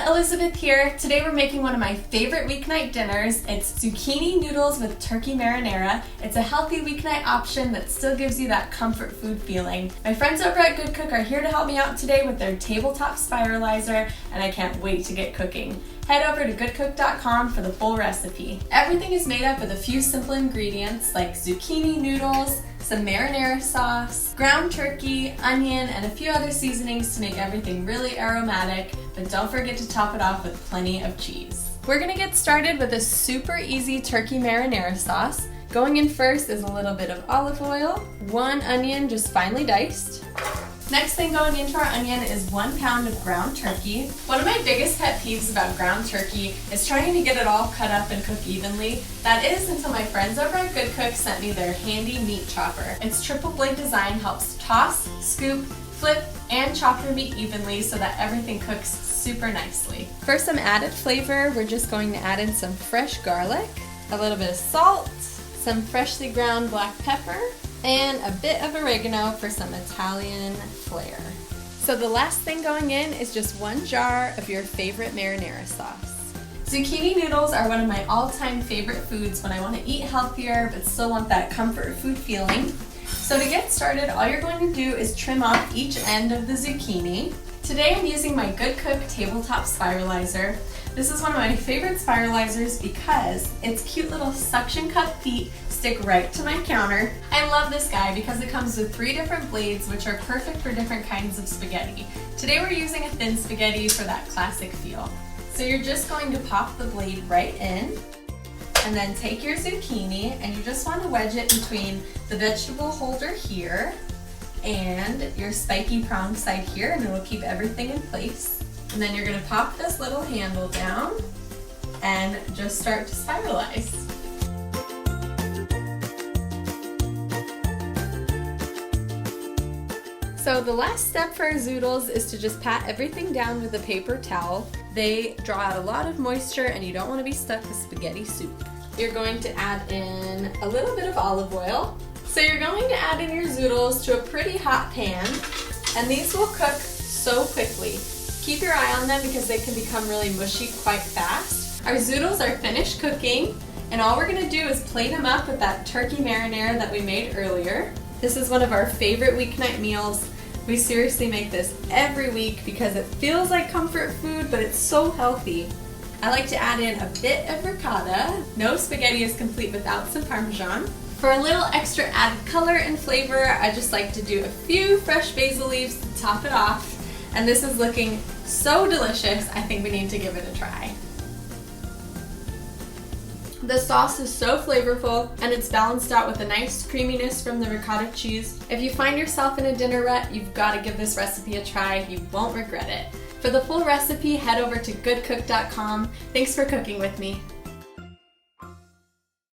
Elizabeth here. Today we're making one of my favorite weeknight dinners. It's zucchini noodles with turkey marinara. It's a healthy weeknight option that still gives you that comfort food feeling. My friends over at Good Cook are here to help me out today with their tabletop spiralizer, and I can't wait to get cooking. Head over to goodcook.com for the full recipe. Everything is made up with a few simple ingredients like zucchini noodles, some marinara sauce, ground turkey, onion, and a few other seasonings to make everything really aromatic, but don't forget to top it off with plenty of cheese. We're gonna get started with a super easy turkey marinara sauce. Going in first is a little bit of olive oil, 1 onion just finely diced. Next thing going into our onion is 1 pound of ground turkey. One of my biggest pet peeves about ground turkey is trying to get it all cut up and cook evenly. That is until my friends over at Good Cook sent me their handy meat chopper. Its triple blade design helps toss, scoop, flip, and chop your meat evenly so that everything cooks super nicely. For some added flavor, we're just going to add in some fresh garlic, a little bit of salt, some freshly ground black pepper, and a bit of oregano for some Italian flair. So the last thing going in is just 1 jar of your favorite marinara sauce. Zucchini noodles are one of my all-time favorite foods when I want to eat healthier but still want that comfort food feeling. So to get started, all you're going to do is trim off each end of the zucchini. Today I'm using my Good Cook tabletop spiralizer. This is one of my favorite spiralizers because its cute little suction cup feet stick right to my counter. I love this guy because it comes with 3 different blades which are perfect for different kinds of spaghetti. Today we're using a thin spaghetti for that classic feel. So you're just going to pop the blade right in and then take your zucchini and you just want to wedge it between the vegetable holder here and your spiky prong side here, and it'll keep everything in place. And then you're going to pop this little handle down and just start to spiralize. So the last step for our zoodles is to just pat everything down with a paper towel. They draw out a lot of moisture and you don't want to be stuck with spaghetti soup. You're going to add in a little bit of olive oil. So you're going to add in your zoodles to a pretty hot pan, and these will cook so quickly. Keep your eye on them because they can become really mushy quite fast. Our zoodles are finished cooking, and all we're going to do is plate them up with that turkey marinara that we made earlier. This is one of our favorite weeknight meals. We seriously make this every week because it feels like comfort food, but it's so healthy. I like to add in a bit of ricotta. No spaghetti is complete without some Parmesan. For a little extra added color and flavor, I just like to do a few fresh basil leaves to top it off. And this is looking so delicious, I think we need to give it a try. The sauce is so flavorful and it's balanced out with a nice creaminess from the ricotta cheese. If you find yourself in a dinner rut, you've got to give this recipe a try. You won't regret it. For the full recipe, head over to goodcook.com. Thanks for cooking with me.